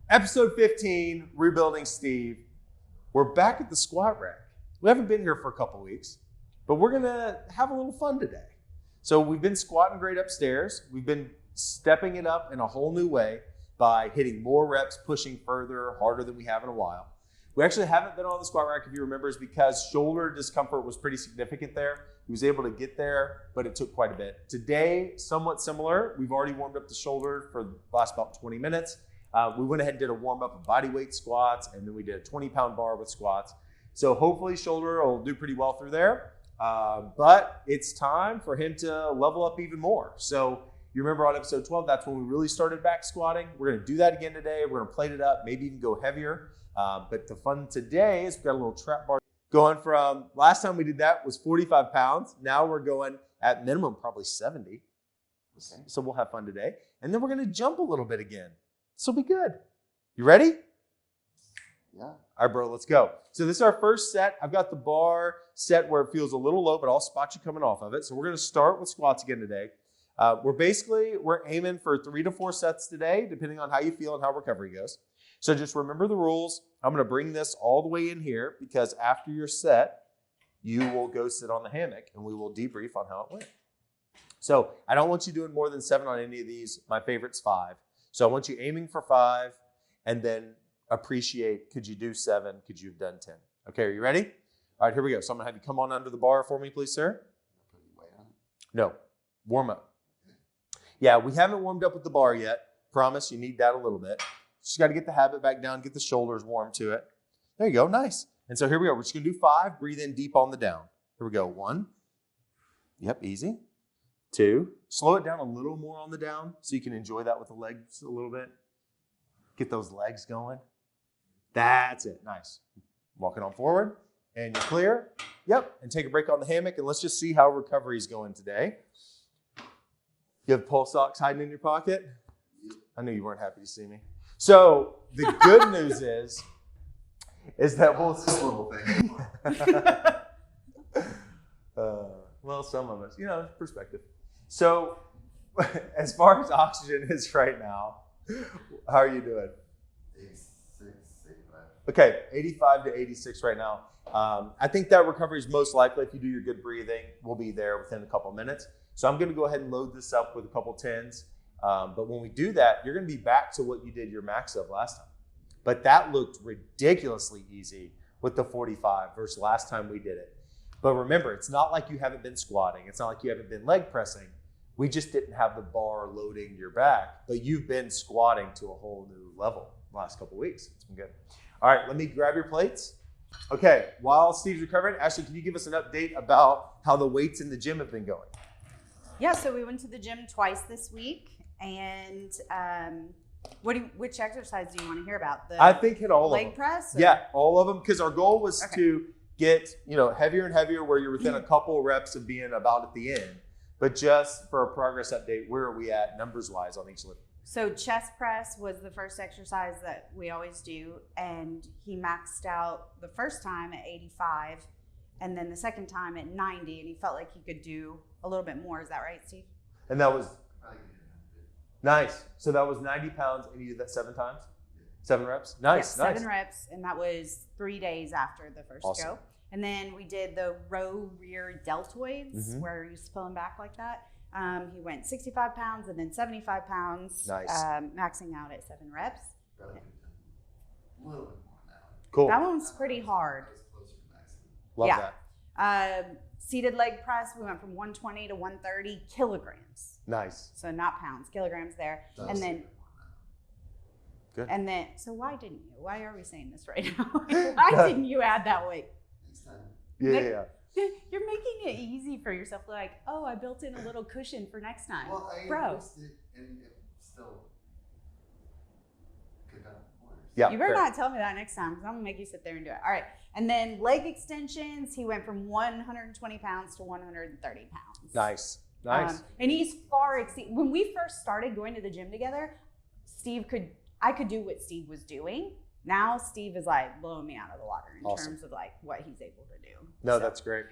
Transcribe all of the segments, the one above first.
Episode 15, Rebuilding Steve. We're back at the squat rack. We haven't been here for a couple weeks, but we're gonna have a little fun today. So we've been squatting great upstairs. We've been stepping it up in a whole new way by hitting more reps, pushing further, harder than we have in a while. We actually haven't been on the squat rack, if you remember, is because shoulder discomfort was pretty significant there. He was able to get there, but it took quite a bit. Today, somewhat similar. We've already warmed up the shoulder for the last about 20 minutes. We went ahead and did a warm up of body weight squats, and then we did a 20-pound bar with squats. So hopefully shoulder will do pretty well through there. But it's time for him to level up even more. So you remember on episode 12, that's when we really started back squatting. We're going to do that again today. We're going to plate it up, maybe even go heavier. But the fun today is we've got a little trap bar going from last time we did that was 45 pounds. Now we're going at minimum probably 70. Okay. So we'll have fun today. And then we're going to jump a little bit again. This will be good. You ready? Yeah. All right, bro, let's go. So this is our first set. I've got the bar set where it feels a little low, but I'll spot you coming off of it. So we're going to start with squats again today. We're aiming for 3 to 4 sets today, depending on how you feel and how recovery goes. So just remember the rules. I'm going to bring this all the way in here because after your set, you will go sit on the hammock and we will debrief on how it went. So I don't want you doing more than 7 on any of these. My favorite's 5. So I want you aiming for 5 and then appreciate, could you do 7? Could you have done 10? Okay, are you ready? All right, here we go. So I'm going to have you come on under the bar for me, please, sir. No, warm up. Yeah, we haven't warmed up with the bar yet. Promise, you need that a little bit. Just got to get the habit back down, get the shoulders warm to it. There you go, nice. And so here we go. We're just going to do 5. Breathe in deep on the down. Here we go. 1. Yep, easy. 2. Slow it down a little more on the down so you can enjoy that with the legs a little bit. Get those legs going. That's it. Nice. Walking on forward. And you're clear. Yep. And take a break on the hammock. And let's just see how recovery is going today. You have pulse socks hiding in your pocket? I knew you weren't happy to see me. So the good news is that we'll this little thing. Well, some of us, perspective. So as far as oxygen is right now, how are you doing? 86, 85. Okay, 85 to 86 right now. I think that recovery is most likely if you do your good breathing. We'll be there within a couple minutes. So I'm going to go ahead and load this up with a couple 10s. But when we do that, you're going to be back to what you did your max of last time. But that looked ridiculously easy with the 45 versus last time we did it. But remember, it's not like you haven't been squatting. It's not like you haven't been leg pressing. We just didn't have the bar loading your back. But you've been squatting to a whole new level the last couple weeks. It's been good. All right, let me grab your plates. Okay, while Steve's recovering, Ashley, can you give us an update about how the weights in the gym have been going? Yeah, so we went to the gym twice this week. And which exercise do you want to hear about? I think hit all of them. Leg press? Or? Yeah, all of them. Because our goal was to get heavier and heavier where you're within a couple reps of being about at the end. But just for a progress update, where are we at numbers-wise on each lift? So chest press was the first exercise that we always do. And he maxed out the first time at 85 and then the second time at 90. And he felt like he could do a little bit more. Is that right, Steve? And that was... Nice. So that was 90 pounds, and you did that 7 times? 7 reps? Nice, yep, nice. 7 reps, and that was 3 days after the first go. And then we did the row rear deltoids, where he was pulling back like that. He went 65 pounds and then 75 pounds, nice. Maxing out at 7 reps. A little bit more now. Cool. That one's pretty hard. Love that. Seated leg press, we went from 120 to 130 kilograms. Nice. So not pounds, kilograms there. That's and then good. And then, so why didn't you? Why are we saying this right now? Why didn't you add that weight? next time. Yeah. You're making it easy for yourself. Like, oh, I built in a little cushion for next time. Well, I Bro. missed it and it still could have worse. Yeah. You better not tell me that next time because I'm going to make you sit there and do it. All right. And then leg extensions, he went from 120 pounds to 130 pounds. Nice. And he's far exceed. When we first started going to the gym together, I could do what Steve was doing. Now Steve is like blowing me out of the water in terms of like what he's able to do. No, that's great.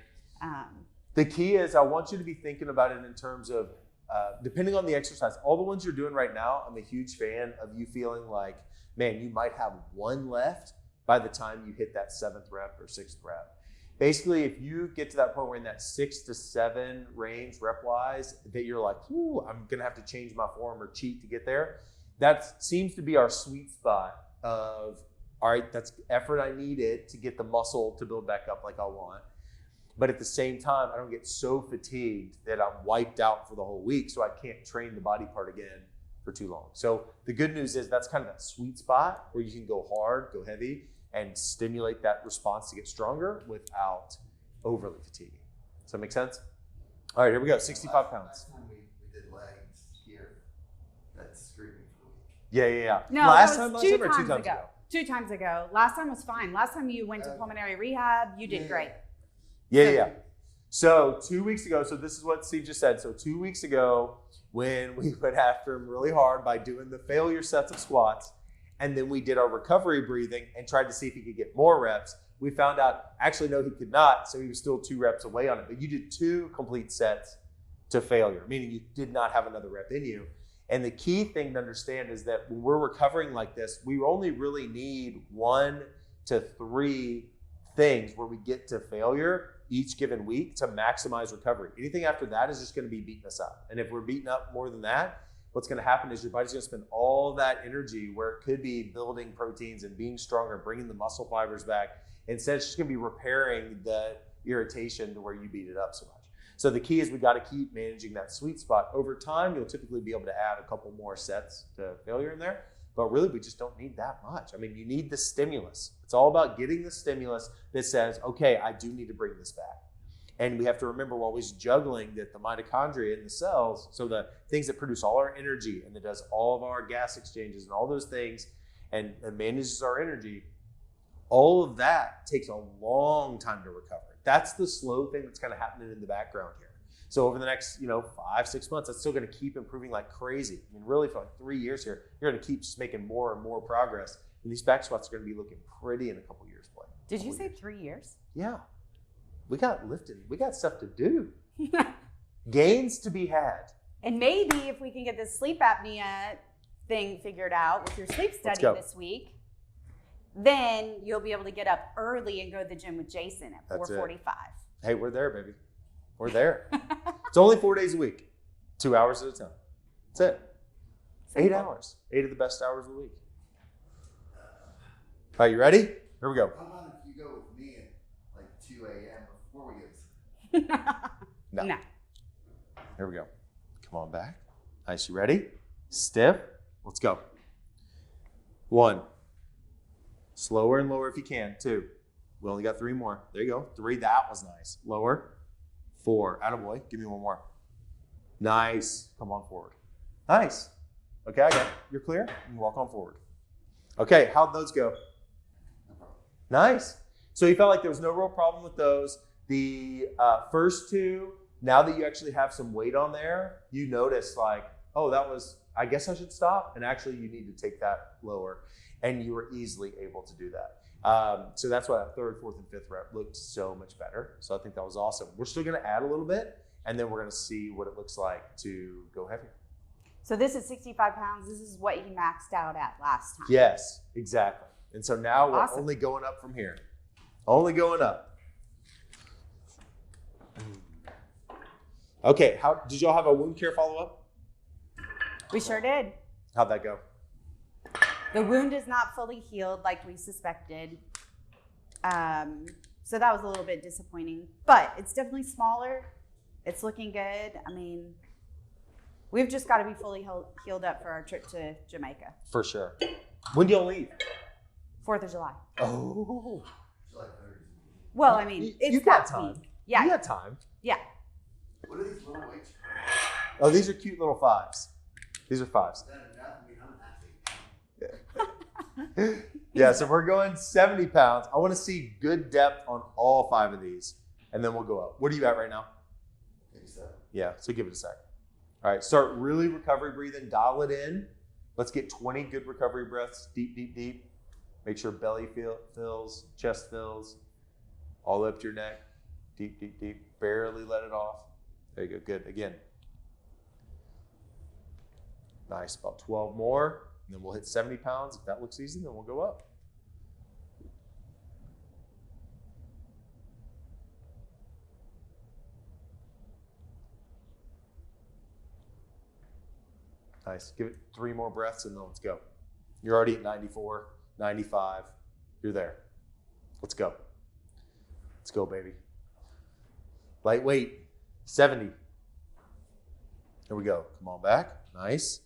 The key is I want you to be thinking about it in terms of depending on the exercise. All the ones you're doing right now, I'm a huge fan of you feeling like man, you might have one left by the time you hit that 7th rep or 6th rep. Basically, if you get to that point where in that 6 to 7 range rep-wise, that you're like, ooh, I'm going to have to change my form or cheat to get there, that seems to be our sweet spot of, all right, that's effort I needed to get the muscle to build back up like I want. But at the same time, I don't get so fatigued that I'm wiped out for the whole week, so I can't train the body part again for too long. So the good news is that's kind of that sweet spot where you can go hard, go heavy, and stimulate that response to get stronger without overly fatiguing. Does that make sense? All right, here we go, 65 pounds. Last time we did legs here, that's screwed me for the week. Yeah. No, last that time was or 2 2 times times ago? ago. 2 times ago. Last time was fine. Last time you went to pulmonary rehab, you did great. Yeah. So 2 weeks ago, so this is what Steve just said. So 2 weeks ago, when we went after him really hard by doing the failure sets of squats, and then we did our recovery breathing and tried to see if he could get more reps, we found out, actually, no, he could not. So he was still 2 reps away on it. But you did 2 complete sets to failure, meaning you did not have another rep in you. And the key thing to understand is that when we're recovering like this, we only really need 1 to 3 things where we get to failure each given week to maximize recovery. Anything after that is just going to be beating us up. And if we're beating up more than that, what's going to happen is your body's going to spend all that energy where it could be building proteins and being stronger, bringing the muscle fibers back. Instead, it's just going to be repairing the irritation to where you beat it up so much. So the key is we got to keep managing that sweet spot. Over time, you'll typically be able to add a couple more sets to failure in there. But really, we just don't need that much. I mean, you need the stimulus. It's all about getting the stimulus that says, okay, I do need to bring this back. And we have to remember we're always juggling that the mitochondria in the cells, so the things that produce all our energy and that does all of our gas exchanges and all those things and manages our energy, all of that takes a long time to recover. That's the slow thing that's kind of happening in the background here. So over the next, 5-6 months, that's still going to keep improving like crazy. I mean, really for like 3 years here, you're going to keep just making more and more progress. And these back squats are going to be looking pretty in a couple years, boy. Did you say 3 years? Yeah. We got lifting. We got stuff to do. Gains to be had. And maybe if we can get this sleep apnea thing figured out with your sleep study this week, then you'll be able to get up early and go to the gym with Jason at 4:45. Hey, we're there, baby. We're there. It's only 4 days a week, 2 hours at a time. That's it. Simple. 8 hours. 8 of the best hours of the week. All right, you ready? Here we go. How about if you go with me at like 2 a.m. before we get No. No. Here we go. Come on back. Nice. You ready? Stiff. Let's go. 1. Slower and lower if you can. 2. We only got 3 more. There you go. 3. That was nice. Lower. 4. Attaboy. Give me 1 more. Nice. Come on forward. Nice. Okay, I got it. You're clear. You can walk on forward. Okay, how'd those go? Nice. So you felt like there was no real problem with those. The first 2, now that you actually have some weight on there, you notice like, oh, I guess I should stop. And actually you need to take that lower. And you were easily able to do that. So that's why that 3rd, 4th, and 5th rep looked so much better. So I think that was awesome. We're still going to add a little bit, and then we're going to see what it looks like to go heavier. So this is 65 pounds. This is what he maxed out at last time. Yes, exactly. And so now we're only going up from here. Only going up. Okay, did y'all have a wound care follow-up? We sure did. How'd that go? The wound is not fully healed like we suspected. So that was a little bit disappointing. But it's definitely smaller. It's looking good. I mean, we've just got to be fully healed up for our trip to Jamaica. For sure. When do y'all leave? 4th of July. Oh. July 3rd. Well, I mean, it's you got that time. week. Yeah. You got time. Yeah. What are these little weights? Oh, these are cute little 5s. These are 5s. Yeah, so we're going 70 pounds. I want to see good depth on all 5 of these, and then we'll go up. What are you at right now? 87. Yeah, so give it a sec. All right, start really recovery breathing. Dial it in. Let's get 20 good recovery breaths. Deep, deep, deep. Make sure belly fills, chest fills, all the way up to your neck. Deep, deep, deep. Barely let it off. There you go. Good. Again. Nice. About 12 more. And then we'll hit 70 pounds. If that looks easy, then we'll go up. Nice. Give it 3 more breaths and then let's go. You're already at 94, 95. You're there. Let's go. Let's go, baby. Lightweight, 70. Here we go. Come on back. Nice.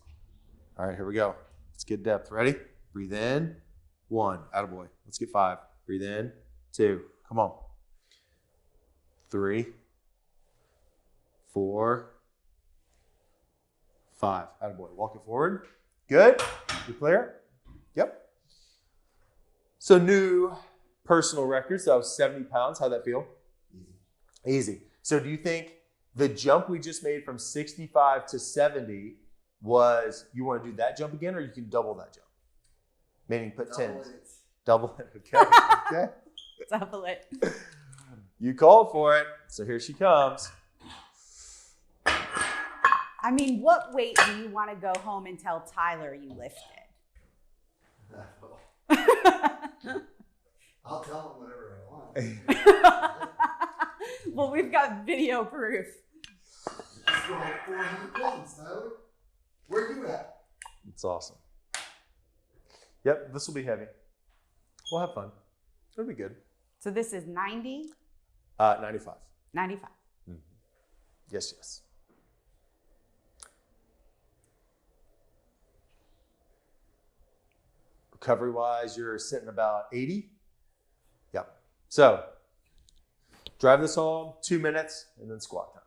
All right, here we go. Let's get depth. Ready? Breathe in. 1. Attaboy. Let's get 5. Breathe in. 2. Come on. 3. 4. 5. Attaboy. Walk it forward. Good. You clear? Yep. So new personal records. That was 70 pounds. How'd that feel? Easy. So do you think the jump we just made from 65 to 70 was, you want to do that jump again, or you can double that jump? Meaning put 10s. Double it. Okay. Okay. Double it. You called for it. So here she comes. I mean, what weight do you want to go home and tell Tyler you lifted? I'll tell him whatever I want. Well, we've got video proof. Let's go 400 pounds, Tyler. Where you at? It's awesome. Yep, this will be heavy. We'll have fun. It'll be good. So this is 90? 95. 95. Mm-hmm. Yes, yes. Recovery-wise, you're sitting about 80. Yep. So, drive this home, 2 minutes, and then squat time.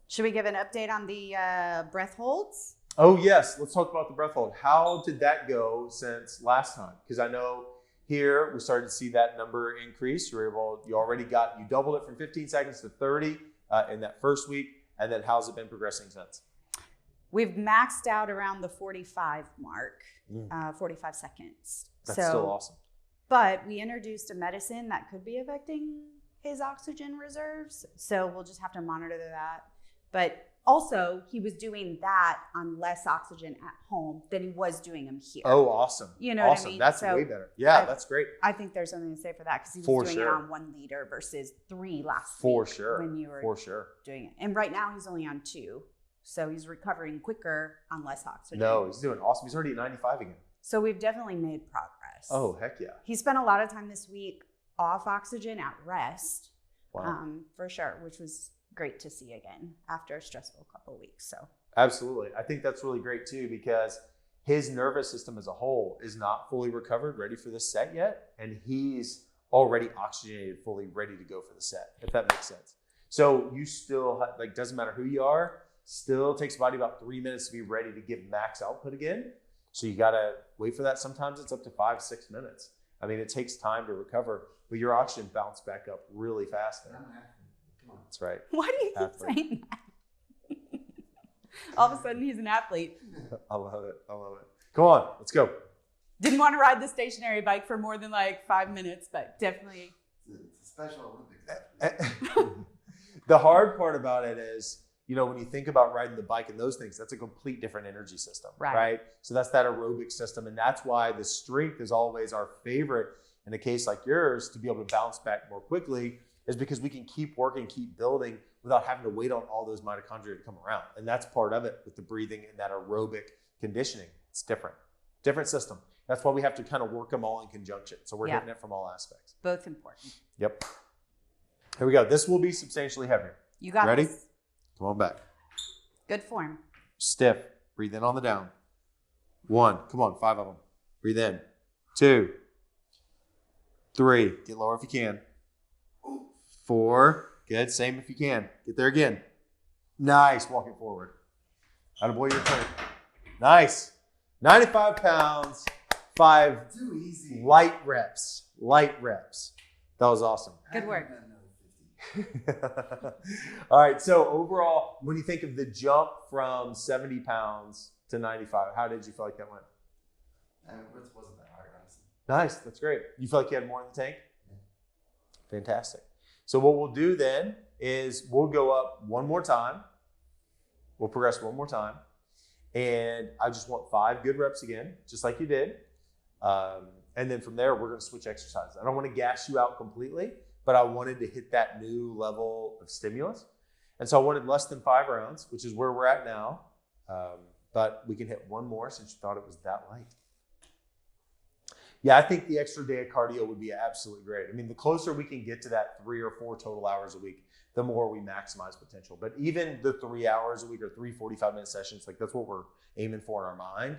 Should we give an update on the breath holds? Oh, yes. Let's talk about the breath hold. How did that go since last time? Because I know here we started to see that number increase. You doubled it from 15 seconds to 30 in that first week. And then how's it been progressing since? We've maxed out around the 45 mark, 45 seconds. That's still awesome. But we introduced a medicine that could be affecting his oxygen reserves. So we'll just have to monitor that. But also, he was doing that on less oxygen at home than he was doing them here. Oh, awesome. You know awesome. what I mean? That's way better. Yeah, that's great. I think there's something to say for that because he was doing it on 1 liter versus 3 last week. For sure. When you were doing it. And right now he's only on 2. So he's recovering quicker on less oxygen. No, he's doing awesome. He's already at 95 again. So we've definitely made progress. Oh, heck yeah. He spent a lot of time this week off oxygen at rest. Wow. For sure, which was great to see again after a stressful couple of weeks. So absolutely. I think that's really great too, because his nervous system as a whole is not fully recovered, ready for this set yet. And he's already oxygenated, fully ready to go for the set, if that makes sense. So you still have, doesn't matter who you are, still takes the body about 3 minutes to be ready to give max output again. So you got to wait for that. Sometimes it's up to 5-6 minutes. I mean, it takes time to recover, but your oxygen bounced back up really fast there. That's right. Why do you keep saying that? All of a sudden, he's an athlete. I love it. I love it. Come on, let's go. Didn't want to ride the stationary bike for more than 5 minutes, but definitely. It's a Special Olympics. The hard part about it is, when you think about riding the bike and those things, that's a complete different energy system, right? So that's that aerobic system. And that's why the strength is always our favorite in a case like yours, to be able to bounce back more quickly, is because we can keep working, keep building without having to wait on all those mitochondria to come around. And that's part of it with the breathing and that aerobic conditioning. It's different system. That's why we have to kind of work them all in conjunction. So we're hitting it from all aspects. Both important. Yep. Here we go. This will be substantially heavier. You got Ready? this. Come on back. Good form. Stiff. Breathe in on the down. 1. Come on, 5 of them. Breathe in. 2. 3. Get lower if you can. 4. Good. Same if you can. Get there again. Nice. Walk it forward. Attaboy, your turn. Nice. 95 pounds. 5 Too easy. light reps. That was awesome. Good work. All right. So overall, when you think of the jump from 70 pounds to 95, how did you feel like that went? It wasn't that hard, honestly. Nice. That's great. You feel like you had more in the tank? Yeah. Fantastic. So what we'll do then is we'll go up one more time. We'll progress one more time. And I just want 5 good reps again, just like you did. And then from there, we're going to switch exercises. I don't want to gas you out completely, but I wanted to hit that new level of stimulus. And so I wanted less than 5 rounds, which is where we're at now. But we can hit one more since you thought it was that light. Yeah, I think the extra day of cardio would be absolutely great. I mean, the closer we can get to that 3 or 4 total hours a week, the more we maximize potential. But even the 3 hours a week or 3 45-minute sessions, like that's what we're aiming for in our mind.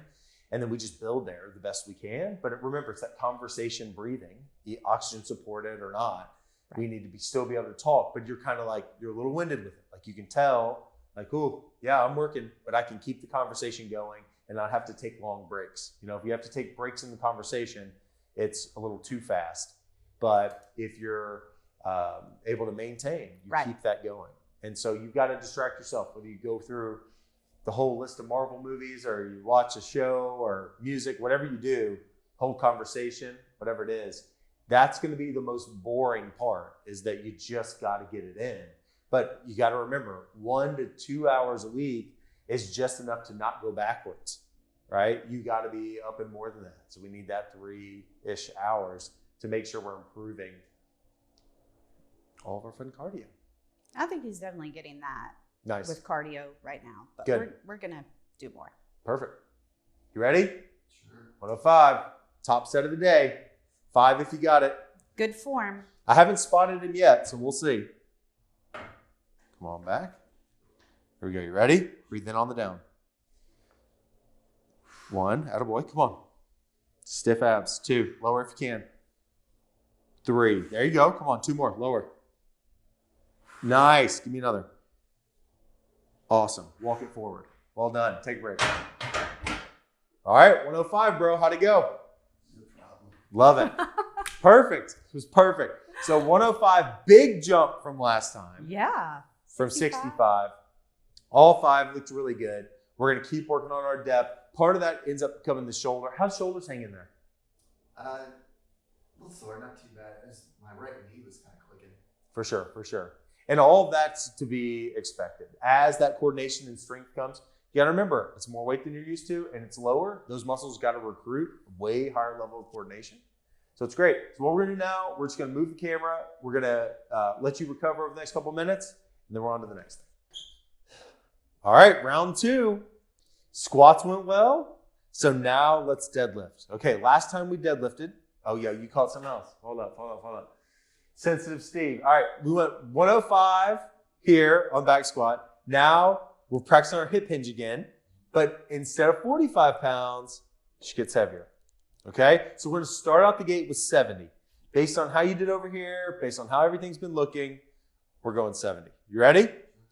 And then we just build there the best we can. But remember, it's that conversation breathing, oxygen supported or not. Right. We need to still be able to talk, but you're kind of like, you're a little winded with it. Like you can tell, like, oh, yeah, I'm working, but I can keep the conversation going and not have to take long breaks. You know, if you have to take breaks in the conversation, it's a little too fast. But if you're able to maintain, you right. keep that going. And so you've got to distract yourself, whether you go through the whole list of Marvel movies or you watch a show or music, whatever you do, whole conversation, whatever it is, that's going to be the most boring part, is that you just got to get it in. But you got to remember, 1 to 2 hours a week is just enough to not go backwards, right? You got to be up and more than that. So we need that 3-ish hours to make sure we're improving all of our fun cardio. I think he's definitely getting that. Nice. With cardio right now. But good. We're going to do more. Perfect. You ready? Sure. 105. Top set of the day. 5 if you got it. Good form. I haven't spotted him yet, so we'll see. Come on back. Here we go. You ready? Breathe in on the down. 1. Attaboy. Come on. Stiff abs. 2. Lower if you can. 3. There you go. Come on. 2 more. Lower. Nice. Give me another. Awesome. Walk it forward. Well done. Take a break. All right. 105, bro. How'd it go? No problem. Love it. Perfect. It was perfect. So 105, big jump from last time. Yeah. From 65. All 5 looked really good. We're going to keep working on our depth. Part of that ends up becoming the shoulder. How's shoulders hanging there? A little sore, not too bad. My right knee was kind of clicking. For sure, for sure. And all of that's to be expected. As that coordination and strength comes, you got to remember, it's more weight than you're used to, and it's lower. Those muscles got to recruit a way higher level of coordination. So it's great. So what we're going to do now, we're just going to move the camera. We're going to let you recover over the next couple of minutes, and then we're on to the next thing. All right, round 2. Squats went well. So now let's deadlift. Okay, last time we deadlifted. Oh, yeah, you caught something else. Hold up. Sensitive Steve. All right, we went 105 here on back squat. Now we're practicing our hip hinge again, but instead of 45 pounds, she gets heavier. Okay, so we're going to start out the gate with 70. Based on how you did over here, based on how everything's been looking, we're going 70. You ready?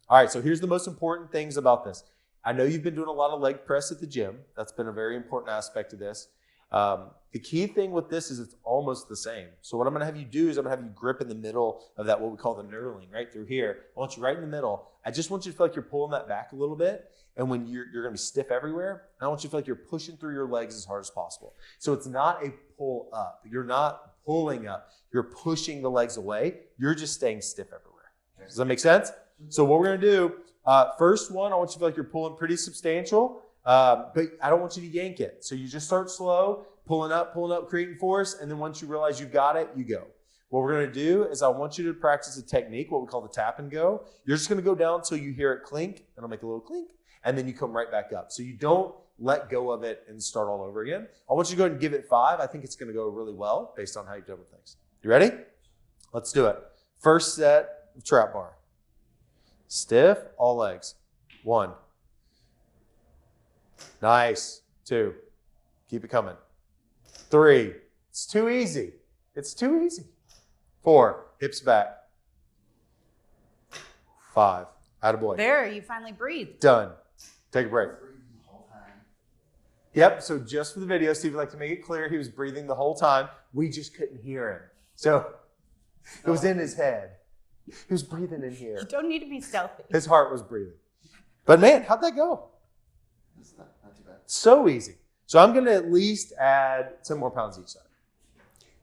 All right, so here's the most important things about this. I know you've been doing a lot of leg press at the gym. That's been a very important aspect of this. The key thing with this is it's almost the same. So what I'm going to have you do is I'm going to have you grip in the middle of that, what we call the knurling, right through here. I want you right in the middle. I just want you to feel like you're pulling that back a little bit. And when you're going to be stiff everywhere, I want you to feel like you're pushing through your legs as hard as possible. So it's not a pull up. You're not pulling up. You're pushing the legs away. You're just staying stiff everywhere. Does that make sense? So what we're going to do, first one, I want you to feel like you're pulling pretty substantial, but I don't want you to yank it. So you just start slow, pulling up, creating force, and then once you realize you've got it, you go. What we're going to do is I want you to practice a technique, what we call the tap and go. You're just going to go down until you hear it clink, and I'll make a little clink, and then you come right back up. So you don't let go of it and start all over again. I want you to go ahead and give it 5. I think it's going to go really well based on how you've done with things. You ready? Let's do it. First set of trap bar. Stiff, all legs. 1. Nice. 2. Keep it coming. 3. It's too easy. 4. Hips back. 5. Attaboy. There, you finally breathed. Done. Take a break. Breathing the whole time. Yep, so just for the video, Steve would like to make it clear he was breathing the whole time. We just couldn't hear him. So it was in his head. He was breathing in here. You don't need to be stealthy. His heart was breathing. But man, how'd that go? It's not too bad. So easy. So I'm going to at least add 10 more pounds each side.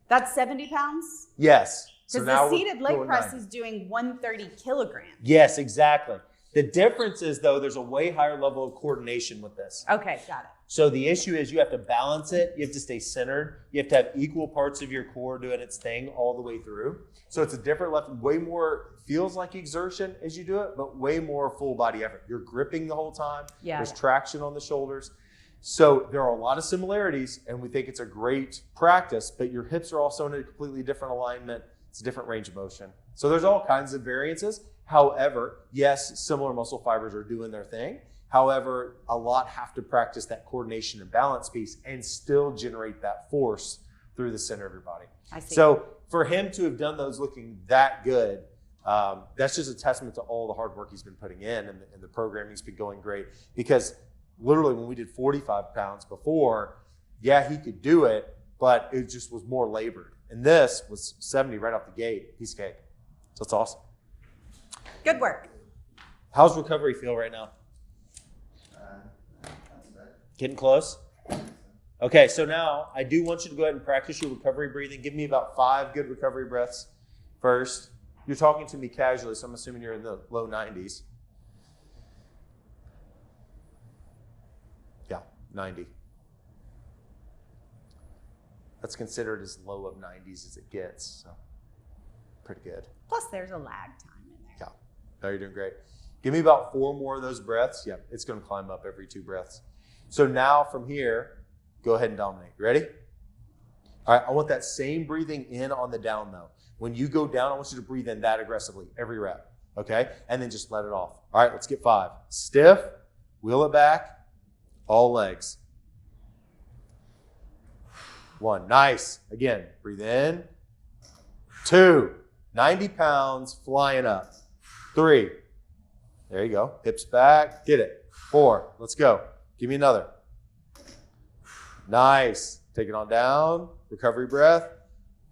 That's 70 pounds? Yes, Because now the we're seated leg going press 90. is doing 130 kilograms. Yes, exactly. The difference is, though, there's a way higher level of coordination with this. Okay, got it. So the issue is you have to balance it. You have to stay centered. You have to have equal parts of your core doing its thing all the way through. So it's a different left, way more feels like exertion as you do it, but way more full body effort. You're gripping the whole time. Yeah. There's traction on the shoulders. So there are a lot of similarities, and we think it's a great practice, but your hips are also in a completely different alignment. It's a different range of motion. So there's all kinds of variances. However, yes, similar muscle fibers are doing their thing. However, a lot have to practice that coordination and balance piece and still generate that force through the center of your body. I see. So for him to have done those looking that good, that's just a testament to all the hard work he's been putting in, and the programming's been going great. Because literally when we did 45 pounds before, yeah, he could do it, but it just was more labored. And this was 70 right off the gate, piece of cake. So it's awesome. Good work. How's recovery feel right now? Not too bad. Getting close? Okay, so now I do want you to go ahead and practice your recovery breathing. Give me about 5 good recovery breaths first. You're talking to me casually, so I'm assuming you're in the low 90s. Yeah, 90. That's considered as low of 90s as it gets, so pretty good. Plus, there's a lag time in there. Yeah, no, you're doing great. Give me about 4 more of those breaths. Yeah, it's going to climb up every 2 breaths. So now from here, go ahead and dominate. You ready? All right, I want that same breathing in on the down, though. When you go down, I want you to breathe in that aggressively every rep, okay? And then just let it off. All right, let's get 5. Stiff, wheel it back, all legs. 1, nice. Again, breathe in. 2, 90 pounds flying up. 3, there you go. Hips back, get it. 4, let's go. Give me another. Nice. Take it on down. Recovery breath.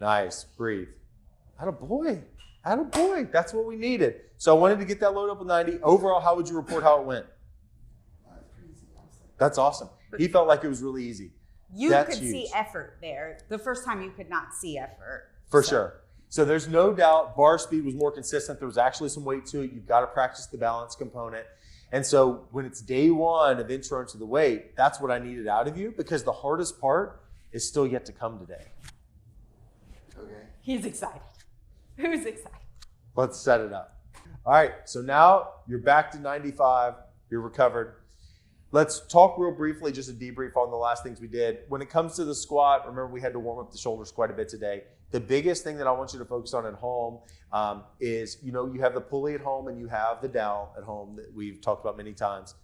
Nice. Breathe. Attaboy. Attaboy. That's what we needed. So I wanted to get that load up with 90. Overall, how would you report how it went? That's pretty easy, honestly. That's awesome. He felt like it was really easy. You That's could huge. see effort there. The first time you could not see effort. For sure. So there's no doubt bar speed was more consistent. There was actually some weight to it. You've got to practice the balance component. And so when it's day 1 of intro into the weight, that's what I needed out of you, because the hardest part is still yet to come today. Okay. He's excited. Who's excited? Let's set it up. All right, so now you're back to 95. You're recovered. Let's talk real briefly, just a debrief on the last things we did. When it comes to the squat, remember we had to warm up the shoulders quite a bit today. The biggest thing that I want you to focus on at home is, you have the pulley at home and you have the dowel at home that we've talked about many times.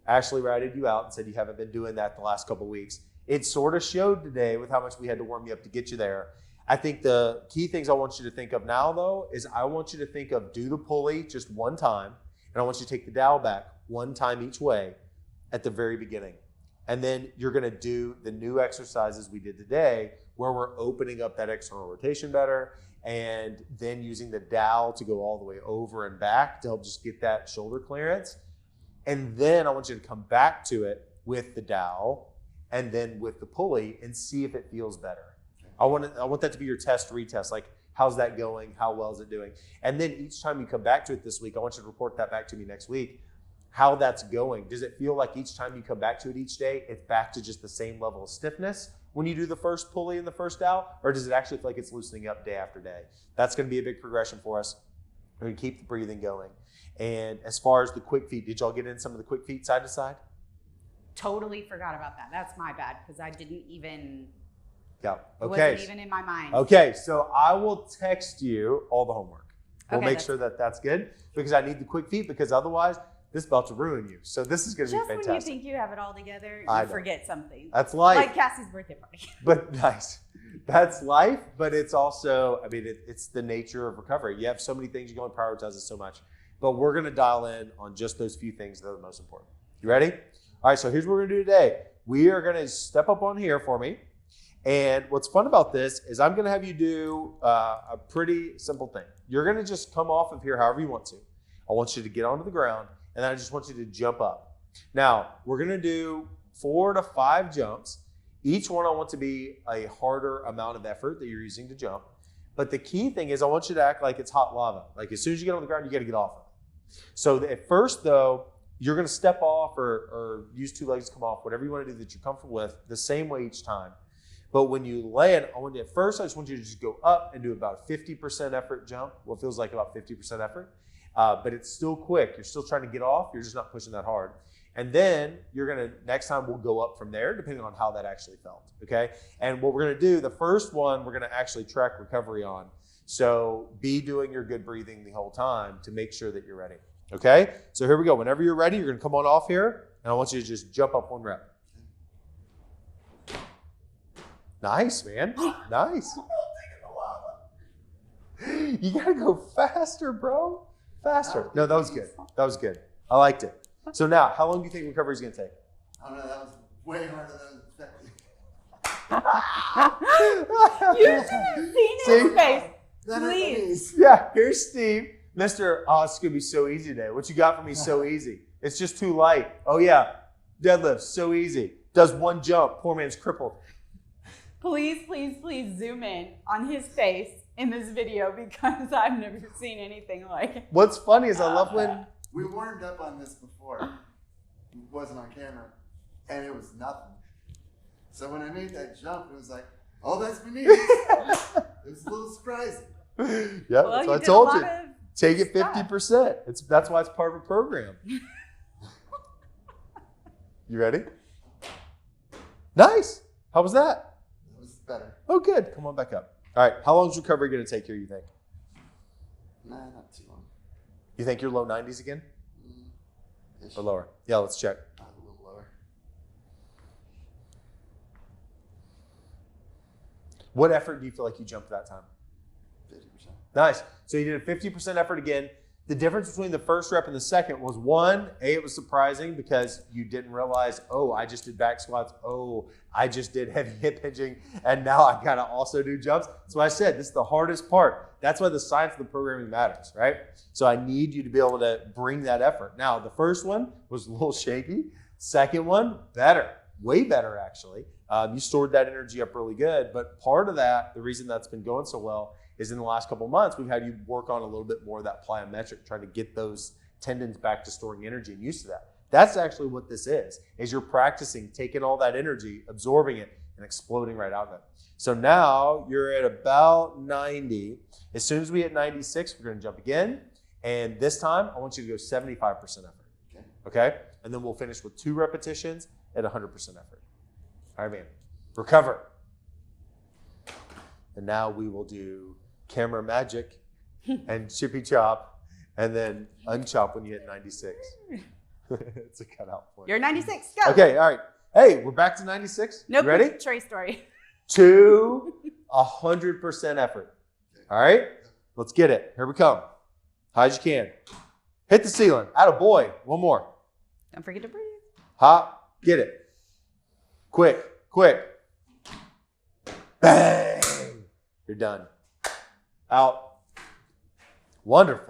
Ashley ratted you out and said you haven't been doing that the last couple of weeks. It sort of showed today with how much we had to warm you up to get you there. I think the key things I want you to think of now, though, is I want you to think of do the pulley just 1 time, and I want you to take the dowel back 1 time each way at the very beginning. And then you're going to do the new exercises we did today where we're opening up that external rotation better and then using the dowel to go all the way over and back to help just get that shoulder clearance. And then I want you to come back to it with the dowel and then with the pulley and see if it feels better. I want that to be your test retest. Like, how's that going? How well is it doing? And then each time you come back to it this week, I want you to report that back to me next week, how that's going. Does it feel like each time you come back to it each day, it's back to just the same level of stiffness when you do the first pulley and the first dowel? Or does it actually feel like it's loosening up day after day? That's going to be a big progression for us. We're going to keep the breathing going. And as far as the quick feet, did y'all get in some of the quick feet side to side? Totally forgot about that. That's my bad because I didn't even. Yeah. It Okay. wasn't even in my mind. Okay. So I will text you all the homework. We'll Okay, make sure that that's good because I need the quick feet, because otherwise this is about to ruin you. So this is going to be Just when fantastic. you think you have it all together, I you know. forget something. That's life. Like Cassie's birthday party. But nice. That's life, but it's also, it's the nature of recovery. You have so many things, you can only prioritize it so much. But we're going to dial in on just those few things that are the most important. You ready? All right, so here's what we're going to do today. We are going to step up on here for me. And what's fun about this is I'm going to have you do a pretty simple thing. You're going to just come off of here however you want to. I want you to get onto the ground, and then I just want you to jump up. Now, we're going to do 4 to 5 jumps. Each one I want to be a harder amount of effort that you're using to jump. But the key thing is I want you to act like it's hot lava. Like as soon as you get on the ground, you got to get off of it. So at first, though, you're going to step off or use two legs to come off, whatever you want to do that you're comfortable with, the same way each time. But when you land, at first, I just want you to just go up and do about a 50% effort jump, what feels like about 50% effort. But it's still quick. You're still trying to get off. You're just not pushing that hard. And then next time we'll go up from there, depending on how that actually felt, okay? And what we're going to do, the first one, we're going to actually track recovery on. So be doing your good breathing the whole time to make sure that you're ready, okay? So here we go. Whenever you're ready, you're going to come on off here, and I want you to just jump up one rep. Nice, man. Nice. You got to go faster, bro. Faster. No, that was good. That was good. I liked it. So now, how long do you think recovery is going to take? I don't know. That was way harder than I expected. You should have seen his face. Please. Yeah, here's Steve. Mr. Oh, it's going to be so easy today. What you got for me is so easy. It's just too light. Oh, yeah. Deadlift, so easy. Does one jump. Poor man's crippled. Please, please, please zoom in on his face in this video because I've never seen anything like it. What's funny is I love when... We warmed up on this before. It wasn't on camera. And it was nothing. So when I made that jump, it was like, oh, that's me. It was a little surprising. Yeah, Well, that's what I did told a you. lot of Take it stuff. 50%. That's why it's part of a program. You ready? Nice. How was that? It was better. Oh, good. Come on back up. All right. How long is recovery going to take here, you think? Nah, not too long. You think you're low 90s again? Ish. Or lower? Yeah, let's check. A little lower. What effort do you feel like you jumped that time? 50%. Nice. So you did a 50% effort again. The difference between the first rep and the second was one, it was surprising because you didn't realize, oh, I just did back squats. Oh, I just did heavy hip hinging. And now I got to also do jumps. So I said, this is the hardest part. That's why the science of the programming matters, right? So I need you to be able to bring that effort. Now, the first one was a little shaky. Second one, better. Way better, actually. You stored that energy up really good. But part of that, the reason that's been going so well is in the last couple of months, we've had you work on a little bit more of that plyometric, trying to get those tendons back to storing energy and used to that. That's actually what this is you're practicing, taking all that energy, absorbing it, and exploding right out of it. So now you're at about 90. As soon as we hit 96, we're going to jump again. And this time, I want you to go 75% effort. Okay? And then we'll finish with 2 repetitions at 100% effort. All right, man. Recover. And now we will do camera magic and chippy chop and then unchop when you hit 96. It's a cutout point. You're 96. Go. Okay, all right. Hey, we're back to 96. Nope. You ready? Trey story. To 100% effort. All right? Let's get it. Here we come. High as you can. Hit the ceiling. Atta boy. One more. Don't forget to breathe. Hop. Get it. Quick. Quick. Bang. You're done. Out. Wonderful.